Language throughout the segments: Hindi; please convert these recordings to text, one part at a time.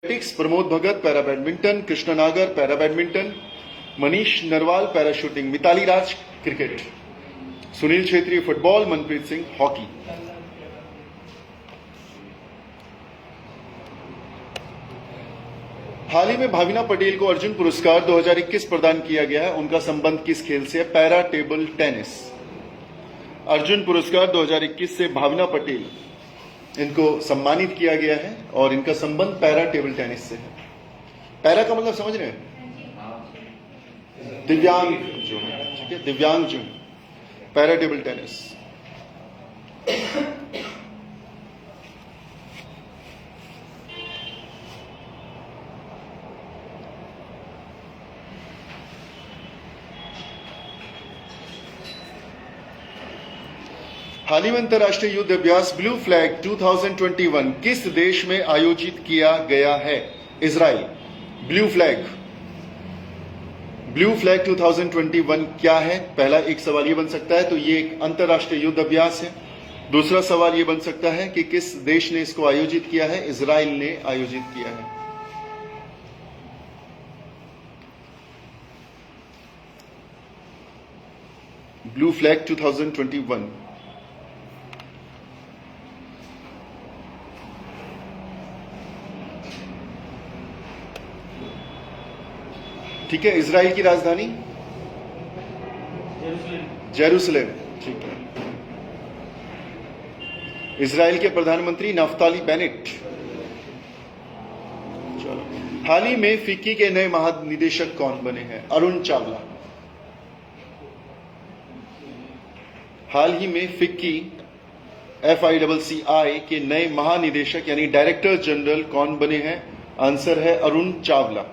Athletics Pramod Bhagat para badminton, Krishna Nagar para badminton, Manish Narwal para shooting, Mithali Raj cricket, Sunil Chhetri football, Manpreet Singh hockey. हाल ही में भाविना पटेल को अर्जुन पुरस्कार 2021 प्रदान किया गया है। उनका संबंध किस खेल से है? Para table tennis. अर्जुन पुरस्कार 2021 से भाविना पटेल इनको सम्मानित किया गया है और इनका संबंध पैरा टेबल टेनिस से है। पैरा का मतलब समझ रहे हैं? दिव्यांग जो है, ठीक है, दिव्यांग जो है, पैरा टेबल टेनिस। हाल ही में अंतर्राष्ट्रीय युद्ध अभ्यास ब्लू फ्लैग 2021 किस देश में आयोजित किया गया है? इजराइल। ब्लू फ्लैग 2021 क्या है? पहला एक सवाल ये बन सकता है, तो ये एक अंतर्राष्ट्रीय युद्ध अभ्यास है। दूसरा सवाल ये बन सकता है कि किस देश ने इसको आयोजित किया है? इजराइल ने आयोजित किया है। Blue flag 2021। ठीक है, इजराइल की राजधानी जेरूसलेम। ठीक है। इजराइल के प्रधानमंत्री नफ्ताली बेनेट। चलो, हाल ही में फिक्की के नए महानिदेशक कौन बने हैं? अरुण चावला। हाल ही में फिक्की FICCI के नए महानिदेशक यानी डायरेक्टर जनरल कौन बने हैं? आंसर है अरुण चावला।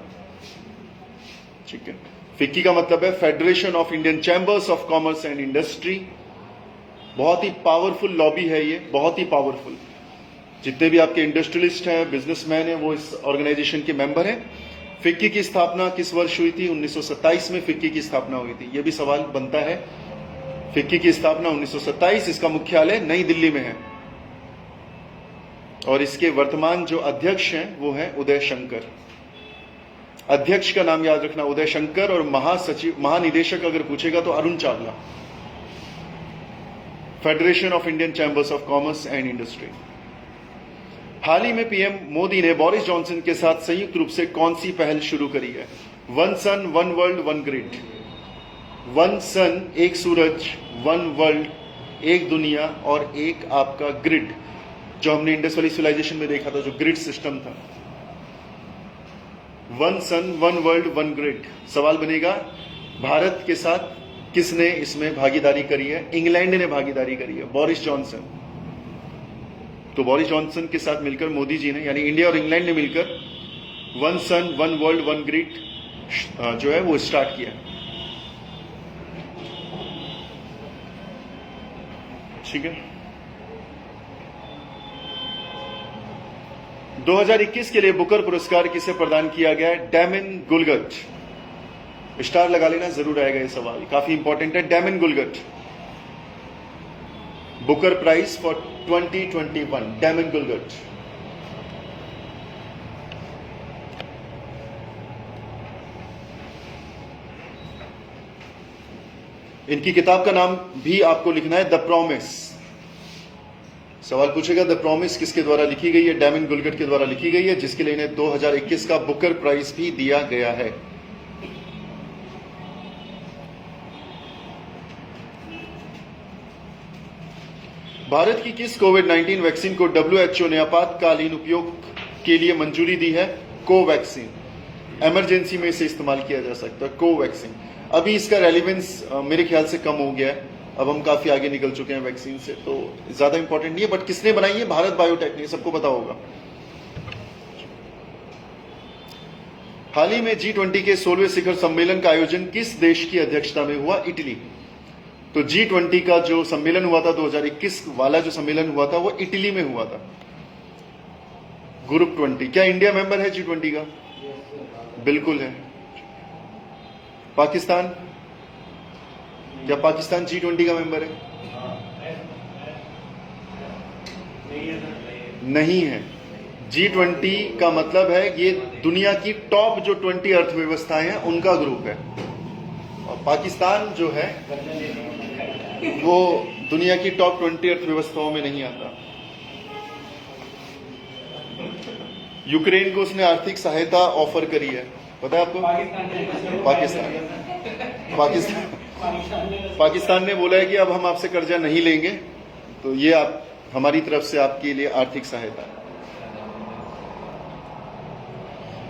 ठीक है। फिक्की का मतलब है federation of Indian chambers of commerce and industry. बहुत ही पावरफुल लॉबी है ये, बहुत ही पावरफुल। जितने भी आपके इंडस्ट्रियलिस्ट हैं, बिजनेसमैन हैं, वो इस ऑर्गेनाइजेशन के मेंबर हैं। फिक्की की स्थापना किस वर्ष हुई थी? 1927 में फिक्की की स्थापना हुई थी। ये भी सवाल बनता है। फिक्की की स्थापना 1927, इसका मुख्यालय नई दिल्ली में है और इसके वर्तमान जो अध्यक्ष हैं वो है उदय शंकर। अध्यक्ष का नाम याद रखना उदय शंकर, और महासचिव महानिदेशक अगर पूछेगा तो Arun Chawla. Federation of Indian chambers of commerce and industry. हाल ही में पीएम मोदी ने बोरिस जॉनसन के साथ संयुक्त रूप से कौन सी पहल शुरू करी है? One sun one world one grid. One sun एक सूरज, वन वर्ल्ड एक दुनिया, और एक आपका ग्रिड, जो हमने इंडस वैली सिविलाइजेशन में देखा था, जो ग्रिड सिस्टम था। One sun one world one grid. सवाल बनेगा भारत के साथ किसने इसमें भागीदारी करी है? इंग्लैंड ने भागीदारी करी है, बोरिस जॉनसन। तो बोरिस जॉनसन के साथ मिलकर मोदी जी ने, यानी इंडिया और इंग्लैंड ने मिलकर one sun one world one grid जो है वो स्टार्ट किया। ठीक है। 2021 के लिए बुकर पुरस्कार किसे प्रदान किया गया है? डैमिन गुलगट। स्टार लगा लेना, जरूर आएगा ये सवाल, काफी इंपॉर्टेंट है। डैमिन गुलगट, बुकर प्राइज फॉर 2021, डैमिन गुलगट। इनकी किताब का नाम भी आपको लिखना है, द प्रॉमिस। सवाल पूछेगा द प्रॉमिस किसके द्वारा लिखी गई है? डैमिन गुलगट के द्वारा लिखी गई है, जिसके लिए इन्हें 2021 का बुकर प्राइज भी दिया गया है। भारत की किस कोविड-19 वैक्सीन को WHO ने आपातकालीन उपयोग के लिए मंजूरी दी है? कोवैक्सीन। इमरजेंसी में इसे इस्तेमाल किया जा सकता है, कोवैक्सीन। अभी इसका रेलिवेंस मेरे ख्याल से कम हो गया है, अब हम काफी आगे निकल चुके हैं वैक्सीन से, तो ज्यादा इंपॉर्टेंट नहीं है। बट किसने बनाई है? भारत बायोटेक ने, सबको पता होगा। हाल ही में G20 के 16वें शिखर सम्मेलन का आयोजन किस देश की अध्यक्षता में हुआ? इटली। तो G20 का जो सम्मेलन हुआ था, 2021 वाला जो सम्मेलन हुआ था, वो इटली में हुआ था। ग्रुप 20। क्या इंडिया मेंबर है G20 का? बिल्कुल है। पाकिस्तान? क्या पाकिस्तान G20 का मेंबर है? नहीं है। G20 का मतलब है ये दुनिया की टॉप जो 20 अर्थव्यवस्थाएं हैं उनका ग्रुप है, और पाकिस्तान जो है वो दुनिया की टॉप 20 अर्थव्यवस्थाओं में नहीं आता। यूक्रेन को उसने आर्थिक सहायता ऑफर करी है, पता है आपको? पाकिस्तान ने बोला है कि अब हम आपसे कर्जा नहीं लेंगे, तो ये आप हमारी तरफ से आपके लिए आर्थिक सहायता है।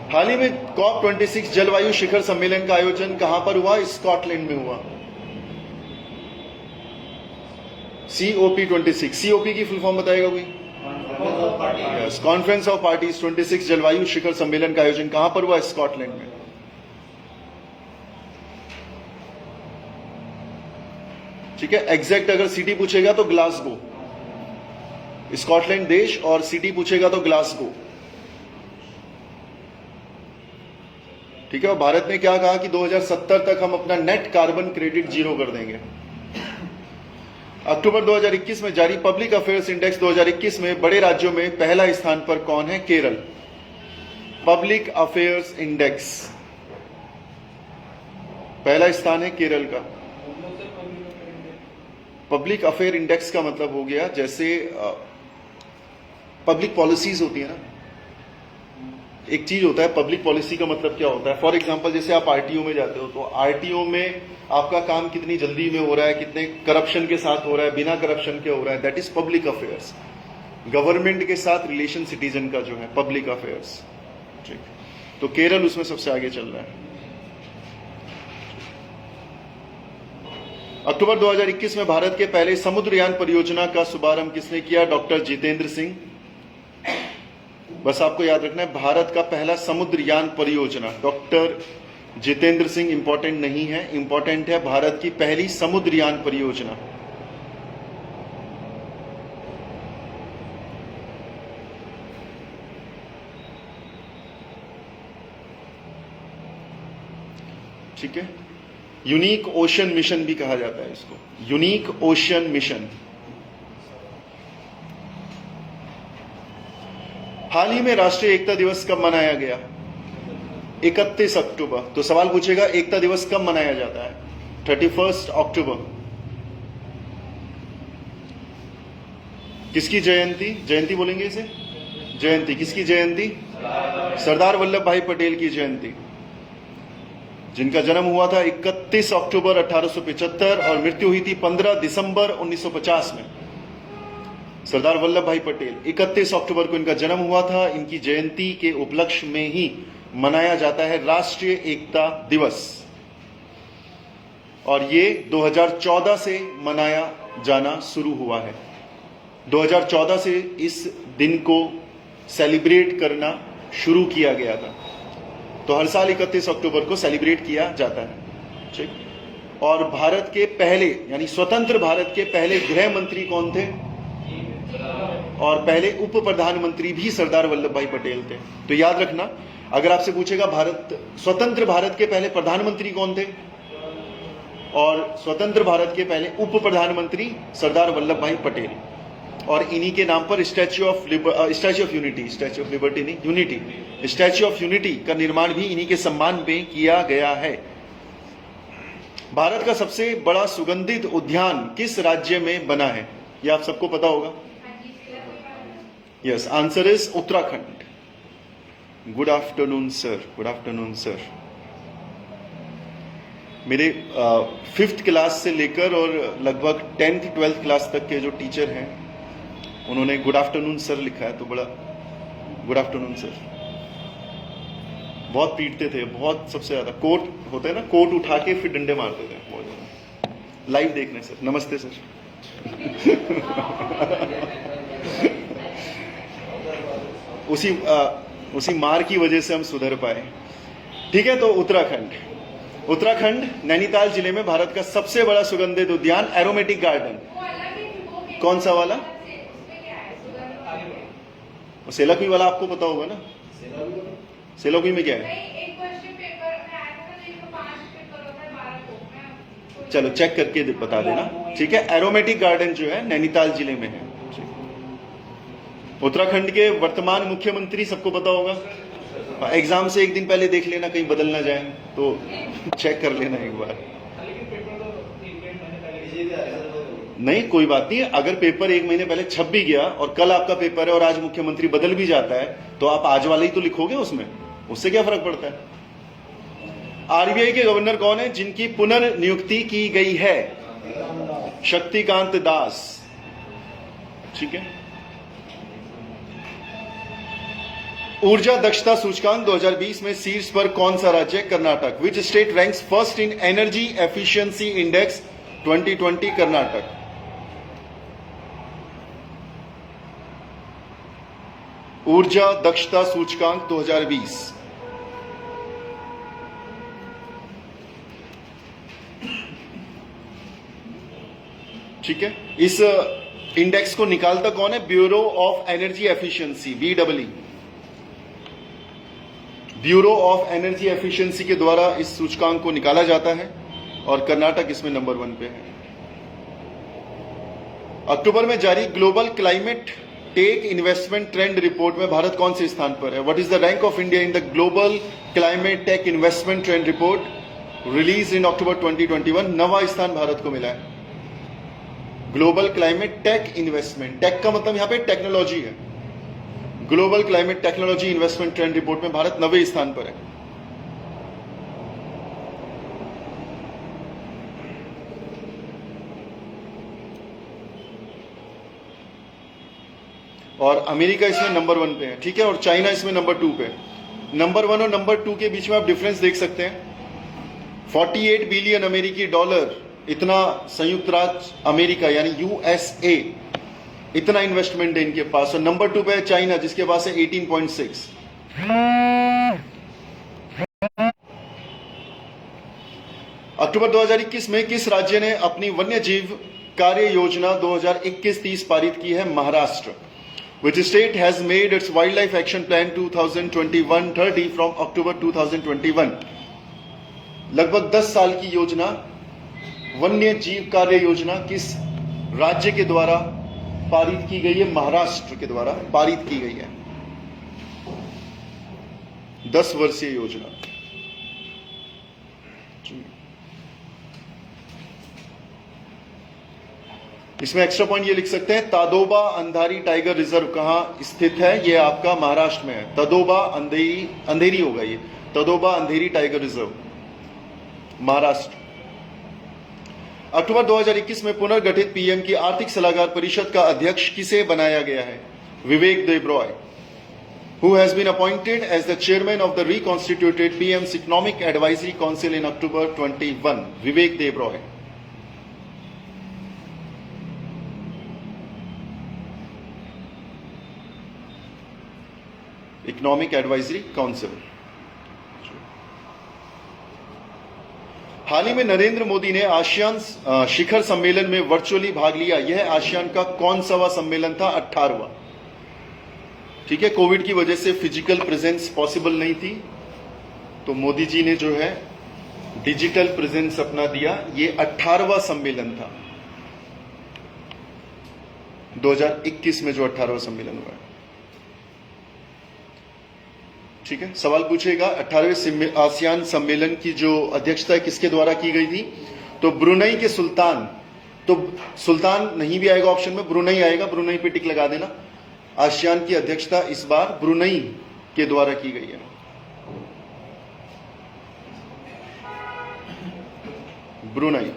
हाल ही में COP26 जलवायु शिखर सम्मेलन का आयोजन कहां पर हुआ? स्कॉटलैंड में हुआ। COP26, COP की फुल फॉर्म बताएगा कोई? यस, कॉन्फ्रेंस ऑफ पार्टीज 26 जलवायु शिखर सम्मेलन का आयोजन कहां पर हुआ? स्कॉटलैंड में। ठीक है, एग्जैक्ट अगर सिटी पूछेगा तो ग्लासगो, स्कॉटलैंड देश, और सिटी पूछेगा तो ग्लासगो। ठीक है, और भारत ने क्या कहा कि 2070 तक हम अपना नेट कार्बन क्रेडिट जीरो कर देंगे। अक्टूबर 2021 में जारी पब्लिक अफेयर्स इंडेक्स 2021 में बड़े राज्यों में पहला स्थान पर कौन है? केरल। पब्लिक अफेयर्स इंडेक्स पहला स्थान है केरल का। पब्लिक अफेयर इंडेक्स का मतलब हो गया जैसे पब्लिक पॉलिसीज होती है ना, एक चीज होता है पब्लिक पॉलिसी का मतलब क्या होता है। फॉर एग्जांपल जैसे आप आरटीओ में जाते हो तो आरटीओ में आपका काम कितनी जल्दी में हो रहा है, कितने करप्शन के साथ हो रहा है, बिना करप्शन के हो रहा है, that is public affairs. Government के साथ रिलेशन सिटीजन का जो है पब्लिक अफेयर्स। ठीक, तो केरल उसमें सबसे आगे चल रहा है। अक्टूबर 2021 में भारत के पहले समुद्रयान परियोजना का शुभारंभ किसने किया? डॉक्टर जितेंद्र सिंह। बस आपको याद रखना है, भारत का पहला समुद्रयान परियोजना, डॉक्टर जितेंद्र सिंह इंपॉर्टेंट नहीं है, इंपॉर्टेंट है भारत की पहली समुद्रयान परियोजना। ठीक है, यूनिक ओशन मिशन भी कहा जाता है इसको, यूनिक ओशन मिशन। हाल ही में राष्ट्रीय एकता दिवस कब मनाया गया? 31 अक्टूबर। तो सवाल पूछेगा एकता दिवस कब मनाया जाता है? 31 अक्टूबर। किसकी जयंती? जयंती बोलेंगे इसे, जयंती। किसकी जयंती? सरदार वल्लभ भाई पटेल की जयंती, जिनका जन्म हुआ था 31 अक्टूबर 1875 और मृत्यु हुई थी 15 दिसंबर 1950 में। सरदार वल्लभ भाई पटेल, 31 अक्टूबर को इनका जन्म हुआ था। इनकी जयंती के उपलक्ष्य में ही मनाया जाता है राष्ट्रीय एकता दिवस, और ये 2014 से मनाया जाना शुरू हुआ है। 2014 से इस दिन को सेलिब्रेट करना शुरू किया गया था। तो हर साल 31 अक्टूबर को सेलिब्रेट किया जाता है। ठीक, और भारत के पहले यानी स्वतंत्र भारत के पहले गृह मंत्री कौन थे? और पहले उप प्रधानमंत्री भी सरदार वल्लभ भाई पटेल थे। तो याद रखना, अगर आपसे पूछेगा भारत स्वतंत्र भारत के पहले प्रधानमंत्री कौन थे और स्वतंत्र भारत के पहले उप प्रधानमंत्री सरदार वल्लभ भाई पटेल, और इन्हीं के नाम पर statue of unity, statue of liberty नहीं, यूनिटी, स्टैच्यू ऑफ यूनिटी का निर्माण भी इन्हीं के सम्मान में किया गया है। भारत का सबसे बड़ा सुगंधित उद्यान किस राज्य में बना है? यह आप सबको पता होगा। Yes, answer is Uttarakhand. Good afternoon sir, good afternoon sir. मेरे 5th क्लास से लेकर और लगभग 10th 12th क्लास तक के जो टीचर हैं उन्होंने गुड आफ्टरनून सर लिखा है, तो बड़ा गुड आफ्टरनून सर। बहुत पीटते थे, बहुत, सबसे ज्यादा कोट होता है ना, कोट उठा के फिर डंडे मारते थे बहुत ज्यादा। लाइव देखने सर, नमस्ते सर। उसी मार की वजह से हम सुधर पाए। ठीक है, तो उत्तराखंड नैनीताल जिले में भारत का सबसे बड़ा सुगंधित उद्यान एरोमेटिक गार्डन। कौन सा वाला? सेलाकुई वाला आपको पता होगा ना। सेलाकुई में क्या है? चलो चेक करके बता देना। ठीक है, एरोमेटिक गार्डन जो है नैनीताल जिले में है। उत्तराखंड के वर्तमान मुख्यमंत्री सबको पता होगा। एग्जाम से एक दिन पहले देख लेना, कहीं बदल ना जाए तो चेक कर लेना एक बार। नहीं, कोई बात नहीं, अगर पेपर एक महीने पहले छप भी गया और कल आपका पेपर है और आज मुख्यमंत्री बदल भी जाता है तो आप आज वाले ही तो लिखोगे उसमें, उससे क्या फर्क पड़ता है। आरबीआई के गवर्नर कौन है जिनकी पुनर्नियुक्ति की गई है? शक्तिकांत दास। ठीक है। ऊर्जा दक्षता सूचकांक 2020 में शीर्ष पर कौन सा राज्य? Karnataka. Which state ranks first in energy efficiency index 2020? Karnataka. ऊर्जा दक्षता सूचकांक 2020। ठीक है। इस इंडेक्स को निकालता कौन है? Bureau of energy efficiency, BEE। Bureau of energy efficiency के द्वारा इस सूचकांक को निकाला जाता है और कर्नाटक इसमें नंबर 1 पे है। अक्टूबर में जारी global climate tech investment trend report में भारत कौन से स्थान पर है? What is the rank of India in the global climate tech investment trend report release in October 2021? 9वां स्थान भारत को मिला है। Global climate tech investment, tech का मतलब यहां पे टेक्नोलॉजी है। Global climate technology investment trend report में भारत 9वें स्थान पर है। और अमेरिका इसमें नंबर 1 पे है। ठीक है। और चाइना इसमें नंबर 2 पे है। नंबर 1 और नंबर 2 के बीच में आप डिफरेंस देख सकते हैं। 48 बिलियन अमेरिकी डॉलर, इतना संयुक्त राज्य अमेरिका यानी USA, इतना इन्वेस्टमेंट है इनके पास। और नंबर 2 पे है चाइना जिसके पास है 18.6। अक्टूबर 2021 में किस राज्य ने अपनी वन्य जीव कार्य योजना 2021-30 पारित की है? Maharashtra. Which state has made its wildlife action plan 2021-30 from October 2021? लगभग 10 साल की योजना, वन्य जीव कार्य योजना किस राज्य के द्वारा पारित की गई है? महाराष्ट्र के द्वारा पारित की गई है। 10 वर्षीय योजना। इसमें एक्स्ट्रा पॉइंट ये लिख सकते हैं, तादोबा अंधारी टाइगर रिजर्व कहां स्थित है? ये आपका महाराष्ट्र में है। तदोबा अंधेरी होगा ये, तदोबा अंधेरी टाइगर रिजर्व, महाराष्ट्र। अक्टूबर 2021 में पुनर्गठित पीएम की आर्थिक सलाहकार परिषद का अध्यक्ष किसे बनाया गया है? विवेक Debroy, who has been appointed as the chairman of the reconstituted PM's Economic Advisory Council in October 21. Vivek Debroy. Economic advisory council. हाल ही में नरेंद्र मोदी ने आसियान शिखर सम्मेलन में वर्चुअली भाग लिया। यह आसियान का कौन सा सम्मेलन था? 18वां। ठीक है। कोविड की वजह से फिजिकल प्रेजेंस पॉसिबल नहीं थी तो मोदी जी ने जो है डिजिटल प्रेजेंस अपना दिया। ये 18वां सम्मेलन था 2021 में जो 18वां सम्मेलन हुआ है। ठीक है। सवाल पूछेगा 18वें आसियान सम्मेलन की जो अध्यक्षता किसके द्वारा की गई थी? तो ब्रुनई के सुल्तान, तो सुल्तान नहीं भी आएगा ऑप्शन में, ब्रुनई आएगा, ब्रुनई पे टिक लगा देना। आसियान की अध्यक्षता इस बार ब्रुनई के द्वारा की गई है। ब्रुनई।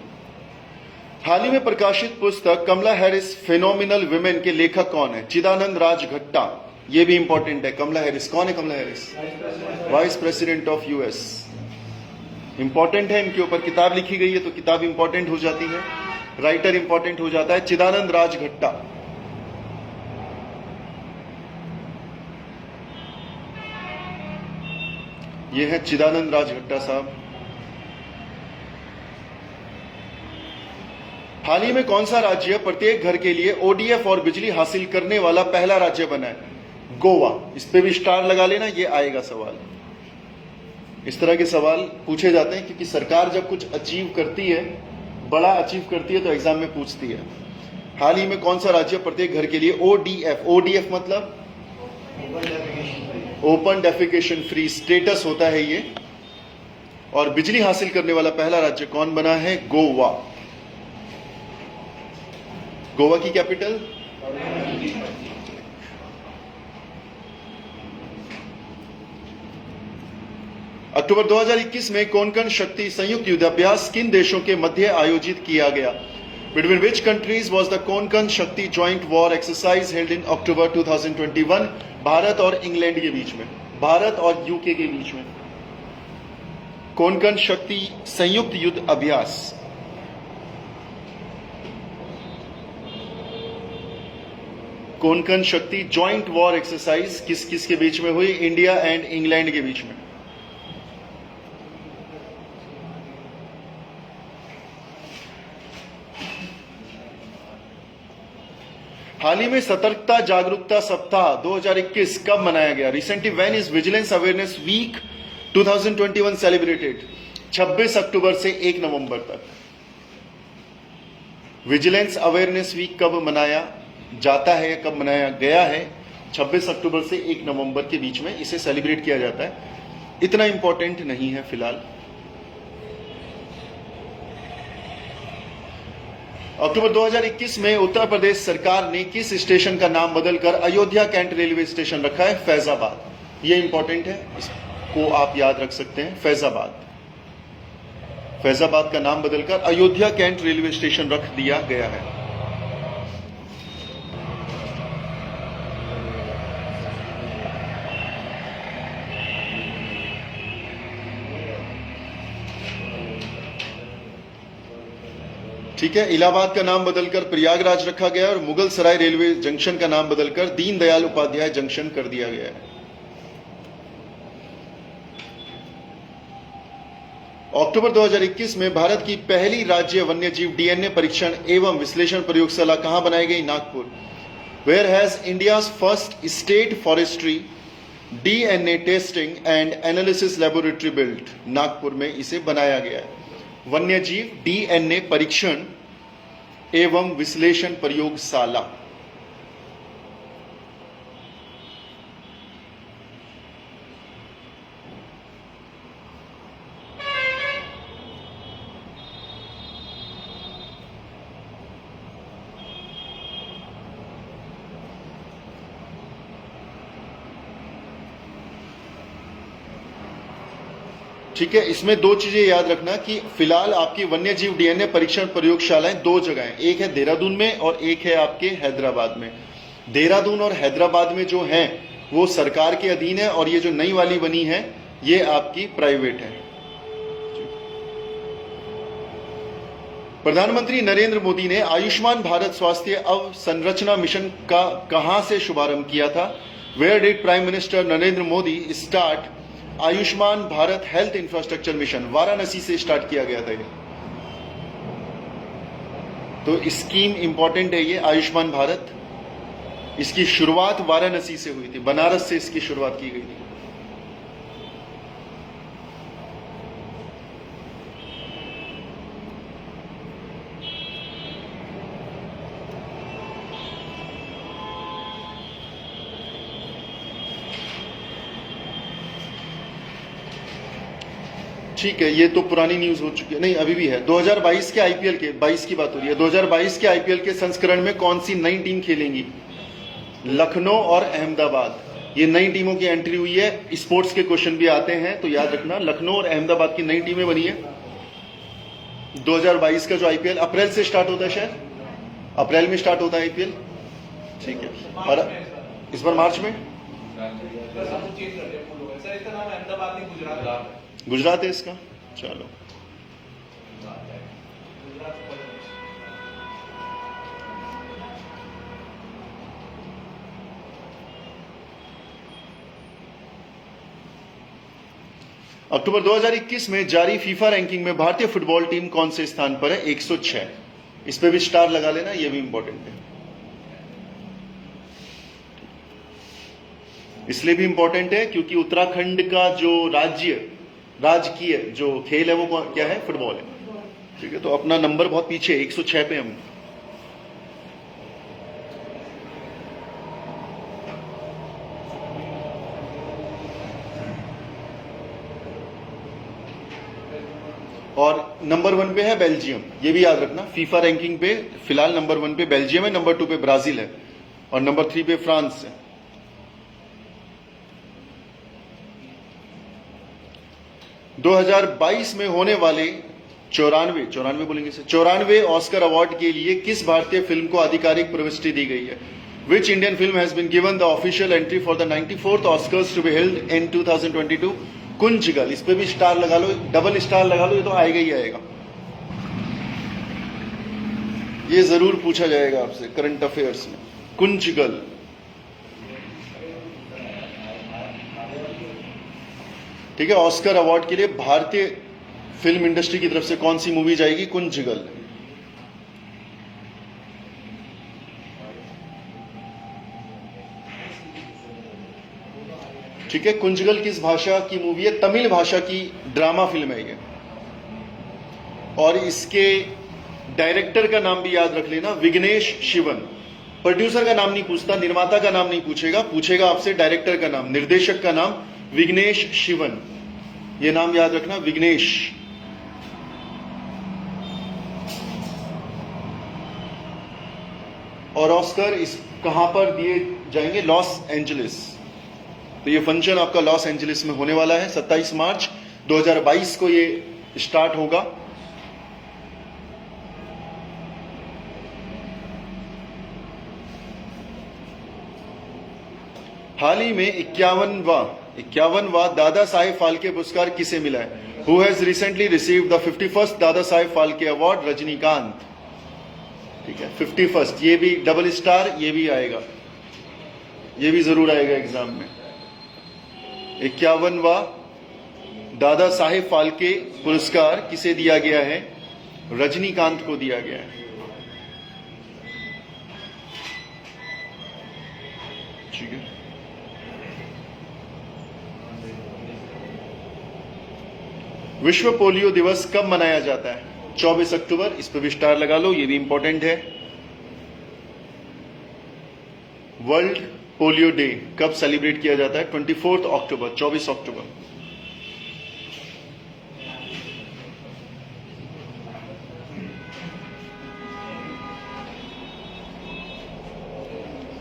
हाल ही में प्रकाशित पुस्तक कमला हैरिस फेनोमिनल वुमेन के लेखक कौन है? चिदानंद राजघट्टा। ये भी इंपॉर्टेंट है। कमला हैरिस कौन है? Kamala Harris vice president of US. Important है, इनके ऊपर किताब लिखी गई है तो किताब इंपॉर्टेंट हो जाती है, राइटर इंपॉर्टेंट हो जाता है। चिदानंद राजघट्टा। ये है चिदानंद राजघट्टा साहब। हाल ही में कौन सा राज्य प्रत्येक घर के लिए ओडीएफ और बिजली हासिल करने वाला पहला राज्य बना है? गोवा। इस पे भी स्टार लगा लेना, ये आएगा सवाल। इस तरह के सवाल पूछे जाते हैं क्योंकि सरकार जब कुछ अचीव करती है, बड़ा अचीव करती है तो एग्जाम में पूछती है। हाल ही में कौन सा राज्य प्रत्येक घर के लिए ओडीएफ मतलब ओपन डेफिकेशन फ्री स्टेटस होता है ये, और बिजली हासिल करने वाला पहला राज्य कौन बना है? गोवा। गोवा की कैपिटल अक्टूबर 2021 में कोंकण शक्ति संयुक्त युद्धाभ्यास किन देशों के मध्य आयोजित किया गया? Between which countries was the Konkan Shakti Joint War Exercise held in October 2021? Bharat और इंग्लैंड के बीच में, भारत और यूके के बीच में कोंकण शक्ति संयुक्त युद्ध अभ्यास। कोंकण शक्ति जॉइंट वॉर एक्सरसाइज किस किस के बीच में हुई? इंडिया एंड इंग्लैंड के बीच में। हाल ही में सतर्कता जागरूकता सप्ताह 2021 कब मनाया गया? Recently when is vigilance awareness week 2021 celebrated? 26 अक्टूबर से 1 नवंबर तक। विजिलेंस अवेयरनेस वीक कब मनाया जाता है, कब मनाया गया है? 26 अक्टूबर से 1 नवंबर के बीच में इसे सेलिब्रेट किया जाता है। इतना इंपॉर्टेंट नहीं है फिलहाल। अक्टूबर 2021 में उत्तर प्रदेश सरकार ने किस स्टेशन का नाम बदलकर अयोध्या कैंट रेलवे स्टेशन रखा है? फैजाबाद। यह इंपॉर्टेंट है, इसको आप याद रख सकते हैं। फैजाबाद, फैजाबाद का नाम बदलकर अयोध्या कैंट रेलवे स्टेशन रख दिया गया है। ठीक है, इलाहाबाद का नाम बदलकर प्रयागराज रखा गया और मुगल सराय रेलवे जंक्शन का नाम बदलकर दीनदयाल उपाध्याय जंक्शन कर दिया गया है। अक्टूबर 2021 में भारत की पहली राज्य वन्यजीव डीएनए परीक्षण एवं विश्लेषण प्रयोगशाला कहां बनाई गई? Nagpur. Where has India's first state forestry DNA testing and analysis laboratory built? Nagpur में इसे बनाया गया है। वन्यजीव डीएनए परीक्षण एवं विश्लेषण प्रयोगशाला। ठीक है, इसमें दो चीजें याद रखना कि फिलहाल आपकी वन्यजीव डीएनए परीक्षण प्रयोगशालाएं दो जगह हैं, एक है देहरादून में और एक है आपके हैदराबाद में। देहरादून और हैदराबाद में जो हैं वो सरकार के अधीन है और ये जो नई वाली बनी है ये आपकी प्राइवेट है। प्रधानमंत्री नरेंद्र मोदी ने आयुष्मान भारत स्वास्थ्य अवसंरचना मिशन का कहां से शुभारंभ किया था? Where did prime minister Narendra Modi start Ayushman Bharat health infrastructure mission? Varanasi से स्टार्ट किया गया था ये। तो स्कीम इंपॉर्टेंट है ये आयुष्मान भारत। इसकी शुरुआत वाराणसी से हुई थी, बनारस से इसकी शुरुआत की गई थी। ठीक है, ये तो पुरानी न्यूज हो चुकी है, नहीं अभी भी है। 2022 के आईपीएल के 22 की बात हो रही है। 2022 के आईपीएल के संस्करण में कौन सी नई टीम खेलेंगी? लखनऊ और अहमदाबाद, ये नई टीमों की एंट्री हुई है। स्पोर्ट्स के क्वेश्चन भी आते हैं तो याद रखना, लखनऊ और अहमदाबाद की नई टीमें बनी है। 2022 का जो आईपीएल अप्रैल से स्टार्ट होता है, शायद अप्रैल में स्टार्ट होता है आईपीएल। ठीक है, और इस बार मार्च में गुजरात है इसका। चलो, अक्टूबर 2021 में जारी फीफा रैंकिंग में भारतीय फुटबॉल टीम कौन से स्थान पर है? 106। इस पे भी स्टार लगा लेना, ये भी इंपॉर्टेंट है। इसलिए भी इंपॉर्टेंट है क्योंकि उत्तराखंड का जो राजकीय जो खेल है वो क्या है? फुटबॉल है। ठीक है, तो अपना नंबर बहुत पीछे है, 106 पे हम। और नंबर 1 पे है बेल्जियम, ये भी याद रखना। फीफा रैंकिंग पे फिलहाल नंबर 1 पे बेल्जियम है, नंबर 2 पे ब्राजील है और नंबर 3 पे फ्रांस है। 2022 में होने वाले 94 बोलेंगे इसे, 94 ऑस्कर अवार्ड के लिए किस भारतीय फिल्म को आधिकारिक प्रविष्टि दी गई है? Which Indian film has been given the official entry for the 94th Oscars to be held in 2022? कुंजगल। इस पे भी स्टार लगा लो, डबल स्टार लगा लो, ये तो आएगा ही आएगा। ये जरूर पूछा जाएगा आपसे करंट अफेयर्स में। कुंजगल। ठीक है, ऑस्कर अवार्ड के लिए भारतीय फिल्म इंडस्ट्री की तरफ से कौन सी मूवी जाएगी? कुंजगल। ठीक है, कुंजगल किस भाषा की मूवी है? तमिल भाषा की ड्रामा फिल्म है ये। और इसके डायरेक्टर का नाम भी याद रख लेना, विघ्नेश शिवन। प्रोड्यूसर का नाम नहीं पूछता, निर्माता का नाम नहीं पूछेगा, पूछेगा आपसे डायरेक्टर का नाम, निर्देशक का नाम विघ्नेश शिवन। ये नाम याद रखना, विघ्नेश। और ऑस्कर इस कहां पर दिए जाएंगे? Los Angeles. तो ये फंक्शन आपका लॉस एंजलिस में होने वाला है। 27 मार्च 2022 को ये स्टार्ट होगा। हाल ही में 51वां दादा साहेब फाल्के पुरस्कार किसे मिला है? Who has recently received the 51st Dada Saheb Phalke award? Rajinikanth. ठीक है, 51st, ये भी डबल स्टार, ये भी आएगा, ये भी जरूर आएगा एग्जाम में। 51वां दादा साहेब फाल्के पुरस्कार किसे दिया गया है? रजनीकांत को दिया गया है। ठीक है, विश्व पोलियो दिवस कब मनाया जाता है? 24 अक्टूबर। इस पर भी स्टार लगा लो, ये भी इंपॉर्टेंट है। वर्ल्ड पोलियो डे कब सेलिब्रेट किया जाता है? 24 अक्टूबर, 24 अक्टूबर।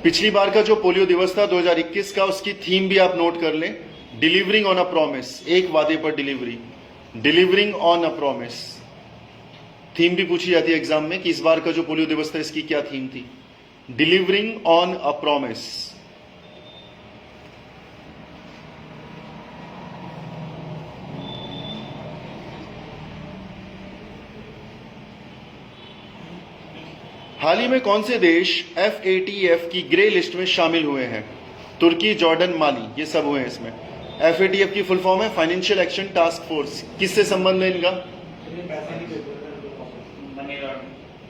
पिछली बार का जो पोलियो दिवस था 2021 का, उसकी थीम भी आप नोट कर लें, डिलीवरिंग ऑन अ प्रॉमिस, एक वादे पर delivery, delivering on a promise. Theme भी पूछी जाती है एग्जाम में कि इस बार का जो पोलियो दिवस था इसकी क्या थीम थी? Delivering on a promise. हाल ही में कौन से देश FATF की ग्रे लिस्ट में शामिल हुए हैं? तुर्की, जॉर्डन, माली, ये सब हुए हैं इसमें। FATF की फुल फॉर्म है फाइनेंशियल एक्शन टास्क फोर्स। किससे संबंध है इनका?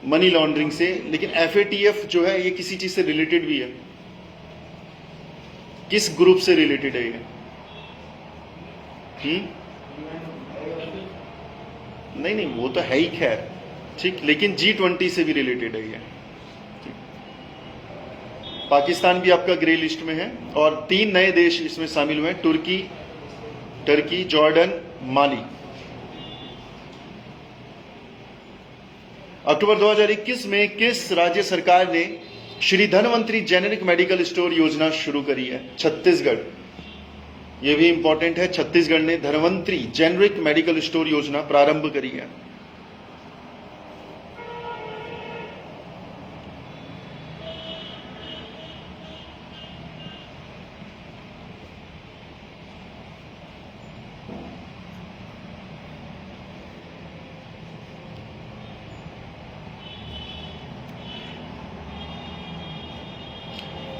मनी लॉन्ड्रिंग से। लेकिन FATF जो है ये किसी चीज से रिलेटेड भी है। किस ग्रुप से रिलेटेड है ये? नहीं, वो तो है ही खैर, ठीक, लेकिन G20 से भी रिलेटेड है ये। पाकिस्तान भी आपका ग्रे लिस्ट में है और 3 नए देश इसमें शामिल हुए हैं, टर्की, जॉर्डन, माली। अक्टूबर 2021 में किस राज्य सरकार ने Shri Dhanvantari generic medical store योजना शुरू करी है? छत्तीसगढ़। यह भी इंपॉर्टेंट है, छत्तीसगढ़ ने धनवंतरी जेनेरिक मेडिकल स्टोर योजना प्रारंभ करी है।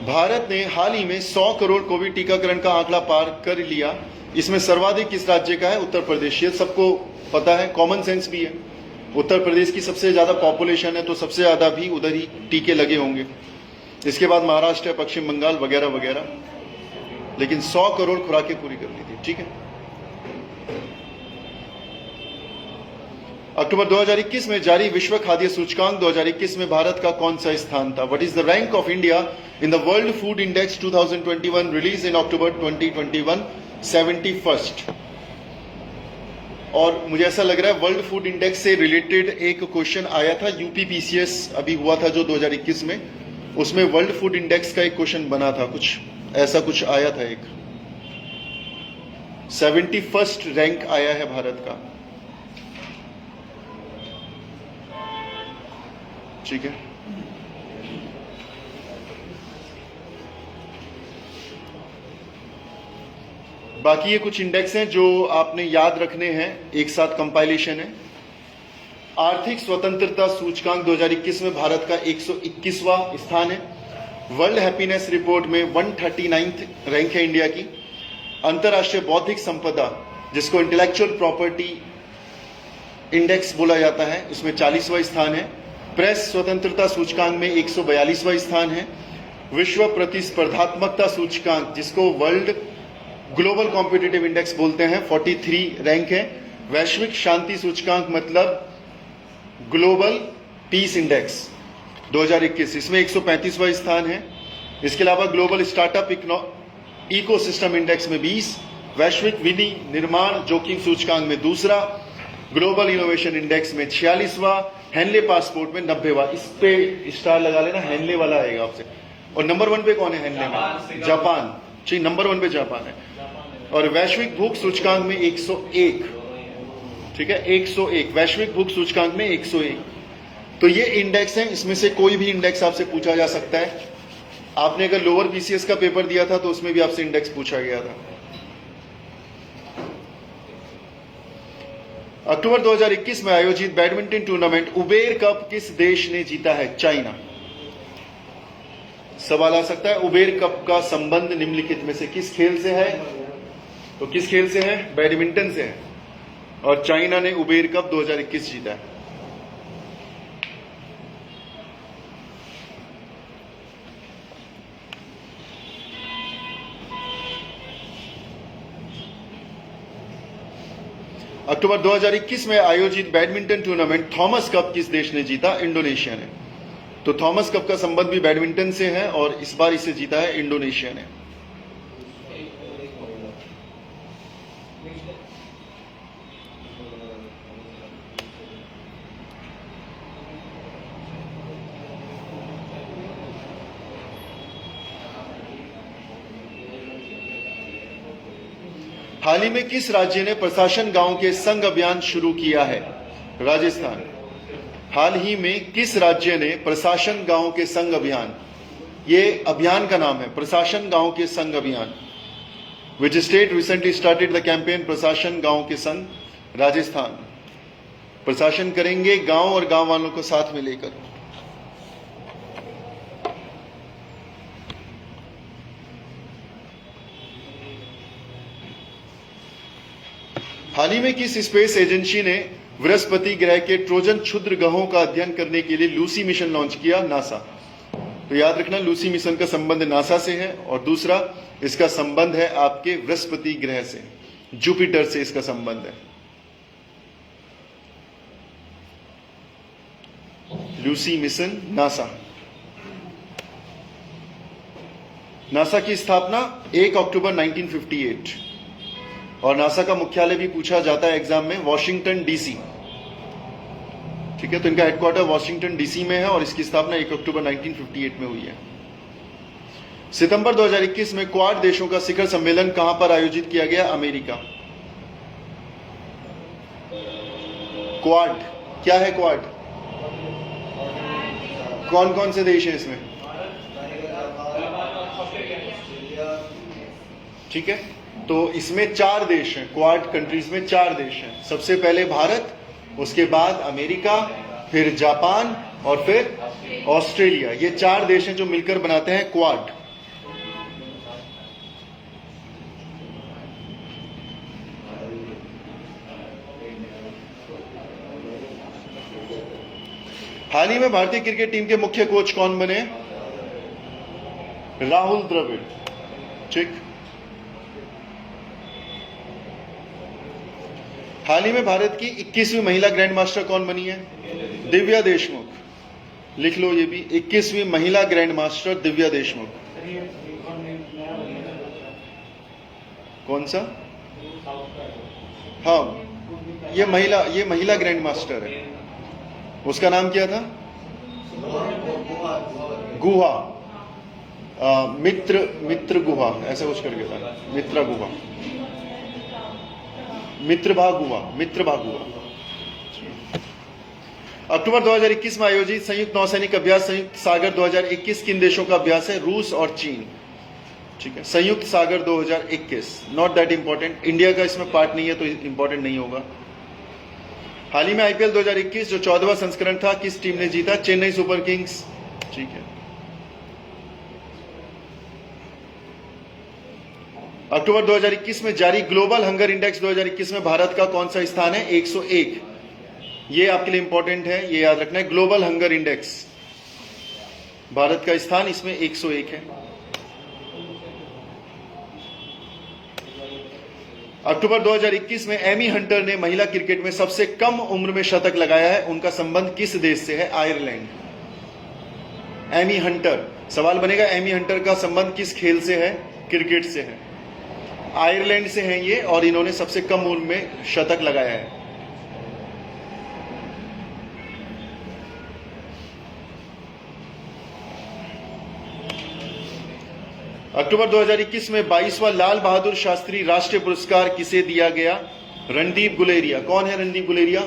भारत ने हाल ही में 100 करोड़ कोविड टीकाकरण का आंकड़ा पार कर लिया। इसमें सर्वाधिक किस राज्य का है? उत्तर प्रदेश। ये सबको पता है, कॉमन सेंस भी है। उत्तर प्रदेश की सबसे ज्यादा पॉपुलेशन है तो सबसे ज्यादा भी उधर ही टीके लगे होंगे। इसके बाद महाराष्ट्र, पश्चिम बंगाल वगैरह वगैरह। लेकिन 100 करोड़ खुराकें पूरी कर ली थी। ठीक है, अक्टूबर 2021 में जारी विश्व खाद्य सूचकांक 2021 में भारत का कौन सा स्थान था? What is the rank of India in the world food index 2021 release in October 2021? 71st। और मुझे ऐसा लग रहा है वर्ल्ड फूड इंडेक्स से रिलेटेड एक क्वेश्चन आया था, यूपीपीसीएस अभी हुआ था जो 2021 में, उसमें वर्ल्ड फूड इंडेक्स का एक क्वेश्चन बना था, कुछ ऐसा कुछ आया था। एक 71st रैंक आया है भारत का। ठीक है, बाकी ये कुछ इंडेक्स हैं जो आपने याद रखने हैं, एक साथ कंपाइलेशन है। आर्थिक स्वतंत्रता सूचकांक 2021 में भारत का 121वां स्थान है। वर्ल्ड हैप्पीनेस रिपोर्ट में 139th रैंक है इंडिया की। अंतर्राष्ट्रीय बौद्धिक संपदा, जिसको इंटेलेक्चुअल प्रॉपर्टी इंडेक्स बोला जाता है, उसमें 40वां स्थान है। प्रेस स्वतंत्रता सूचकांक में 142वां स्थान है। विश्व प्रतिस्पर्धात्मकता सूचकांक, जिसको वर्ल्ड ग्लोबल कॉम्पिटिटिव इंडेक्स बोलते हैं, 43 रैंक है। वैश्विक शांति सूचकांक मतलब ग्लोबल पीस इंडेक्स 2021, इसमें 135वां स्थान है। इसके अलावा ग्लोबल स्टार्टअप इकोसिस्टम इंडेक्स में 20, वैश्विक विनिर्माण जोखिम सूचकांक में दूसरा, ग्लोबल इनोवेशन इंडेक्स में 46वां, हेनले पासपोर्ट में 90वां। इस पे स्टार लगा लेना, हेनले वाला आएगा आपसे। और नंबर 1 पे कौन है हेनले में? जापान। ठीक, नंबर 1 पे जापान है। और वैश्विक भूख सूचकांक में 101, ठीक है, 101 वैश्विक भूख सूचकांक में 101। तो ये इंडेक्स हैं, इसमें से कोई भी इंडेक्स आपसे पूछा जा सकता है। आपने अगर लोअर बीसीएस का पेपर दिया था तो उसमें भी आपसे इंडेक्स पूछा गया था। अक्टूबर 2021 में आयोजित बैडमिंटन टूर्नामेंट उबेर कप किस देश ने जीता है? चाइना। सवाल आ सकता है, उबेर कप का संबंध निम्नलिखित में से किस खेल से है? तो किस खेल से है? बैडमिंटन से है। और चाइना ने उबेर कप 2021 जीता है। अक्टूबर 2021 में आयोजित बैडमिंटन टूर्नामेंट थॉमस कप किस देश ने जीता? इंडोनेशिया ने। तो थॉमस कप का संबंध भी बैडमिंटन से है और इस बार इसे जीता है इंडोनेशिया ने। हाल ही में किस राज्य ने प्रशासन गांव के संग अभियान शुरू किया है? राजस्थान। हाल ही में किस राज्य ने प्रशासन गांव के संग अभियान, ये अभियान का नाम है प्रशासन गांव के संग अभियान। Which state recently started the campaign प्रशासन गांव के संग? राजस्थान। प्रशासन करेंगे गांव और गांव वालों को साथ में लेकर। हाल ही में किस स्पेस एजेंसी ने बृहस्पति ग्रह के ट्रोजन क्षुद्र ग्रहों का अध्ययन करने के लिए लूसी मिशन लॉन्च किया? नासा। तो याद रखना, लूसी मिशन का संबंध नासा से है। और दूसरा, इसका संबंध है आपके बृहस्पति ग्रह से, जुपिटर से इसका संबंध है। Lucy mission, NASA. नासा की स्थापना 1 अक्टूबर 1958 और नासा का मुख्यालय भी पूछा जाता है एग्जाम में, वॉशिंगटन डीसी। ठीक है, तो इनका हेडक्वार्टर वॉशिंगटन डीसी में है और इसकी स्थापना 1 अक्टूबर 1958 में हुई है। सितंबर 2021 में क्वाड देशों का शिखर सम्मेलन कहां पर आयोजित किया गया? अमेरिका। क्वाड क्या है? क्वाड कौन कौन से देश हैं इसमें? ठीक है, तो इसमें 4 देश हैं, क्वाड कंट्रीज में 4 देश हैं। सबसे पहले भारत, उसके बाद अमेरिका, फिर जापान और फिर ऑस्ट्रेलिया। ये 4 देश हैं जो मिलकर बनाते हैं क्वाड। हाल ही में भारतीय क्रिकेट टीम के मुख्य कोच कौन बने? राहुल द्रविड़। ठीक। हाल ही में भारत की 21वीं महिला ग्रैंड मास्टर कौन बनी है? दिव्या देशमुख। लिख लो ये भी, 21वीं महिला ग्रैंड मास्टर दिव्या देशमुख। कौन सा? हाँ, ये महिला ग्रैंड मास्टर है, उसका नाम क्या था? गुहा, मित्र गुहा, ऐसा कुछ करके था, मित्रभा गुहा। अक्टूबर 2021 में आयोजित संयुक्त नौसैनिक अभ्यास संयुक्त सागर 2021 किन देशों का अभ्यास है? रूस और चीन। ठीक है, संयुक्त सागर 2021, नॉट दैट इंपॉर्टेंट, इंडिया का इसमें पार्ट नहीं है तो इंपॉर्टेंट नहीं होगा। हाल ही में आईपीएल 2021 जो 14वां संस्करण था, किस टीम ने जीता? Chennai super Kings. ठीक है, अक्टूबर 2021 में जारी ग्लोबल हंगर इंडेक्स 2021 में भारत का कौन सा स्थान है? 101। ये आपके लिए इंपॉर्टेंट है, ये याद रखना है। ग्लोबल हंगर इंडेक्स, भारत का स्थान इसमें 101 है। अक्टूबर 2021 में एमी हंटर ने महिला क्रिकेट में सबसे कम उम्र में शतक लगाया है, उनका संबंध किस देश से है? आयरलैंड। एमी हंटर, सवाल बनेगा एमी हंटर का संबंध किस खेल से है? क्रिकेट से है। आयरलैंड से हैं ये, और इन्होंने सबसे कम उम्र में शतक लगाया है। अक्टूबर 2021 में 22वां लाल बहादुर शास्त्री राष्ट्रीय पुरस्कार किसे दिया गया? रणदीप गुलेरिया। कौन है रणदीप गुलेरिया?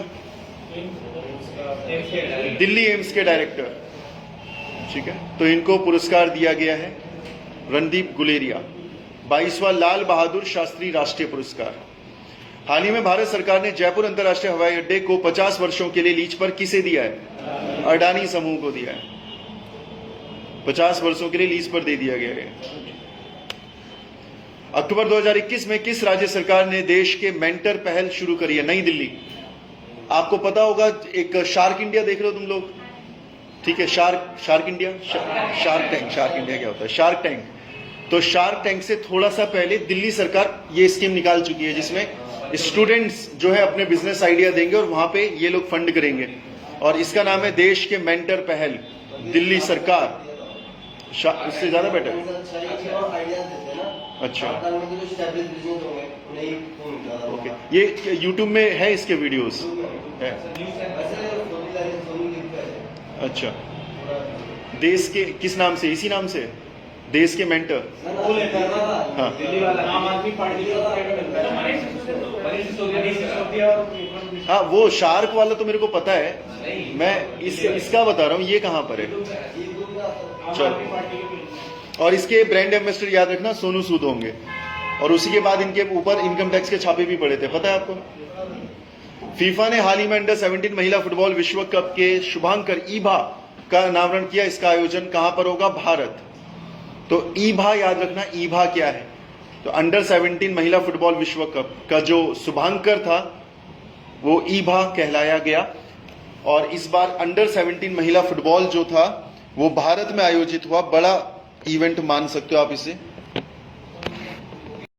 दिल्ली एम्स के डायरेक्टर। ठीक है, तो इनको पुरस्कार दिया गया है, रणदीप गुलेरिया, 22वां लाल बहादुर शास्त्री राष्ट्रीय पुरस्कार। हाल ही में भारत सरकार ने जयपुर अंतर्राष्ट्रीय हवाई अड्डे को 50 वर्षों के लिए लीज पर किसे दिया है? अडानी समूह को दिया है, 50 वर्षों के लिए लीज पर दे दिया गया है। अक्टूबर 2021 में किस राज्य सरकार ने देश के मेंटर पहल शुरू करी है? नई दिल्ली। आपको पता होगा, एक शार्क इंडिया देख रहे हो तुम लोग? ठीक है, शार्क इंडिया, शार्क इंडिया क्या होता है? Shark tank. तो शार्क टैंक से थोड़ा सा पहले दिल्ली सरकार ये स्कीम निकाल चुकी है, जिसमें स्टूडेंट्स जो है अपने बिजनेस आइडिया देंगे और वहां पे ये लोग फंड करेंगे, और इसका नाम है देश के मेंटर पहल, दिल्ली सरकार। उससे ज्यादा बेटर। अच्छा, ओके, ये यूट्यूब में है, इसके वीडियोस है। अच्छा, देश के किस नाम से? इसी नाम से, देश के मेंटर। हाँ, हाँ, वो शार्क वाला तो मेरे को पता है, मैं इसका बता रहा हूँ, ये कहाँ पर है? चलो, और इसके ब्रांड एम्बेसडर याद रखना सोनू सूद होंगे, और उसी के बाद इनके ऊपर इनकम टैक्स के छापे भी पड़े थे, पता है आपको? फीफा ने हाल ही में अंडर 17 महिला फुटबॉल विश्व कप के शुभांकर ईभा का अनावरण किया, इसका आयोजन कहां पर होगा? भारत। तो ईभा याद रखना, ईभा क्या है? तो अंडर 17 महिला फुटबॉल विश्व कप का जो शुभांकर था वो ईभा कहलाया गया, और इस बार अंडर 17 महिला फुटबॉल जो था वो भारत में आयोजित हुआ, बड़ा इवेंट मान सकते हो आप इसे।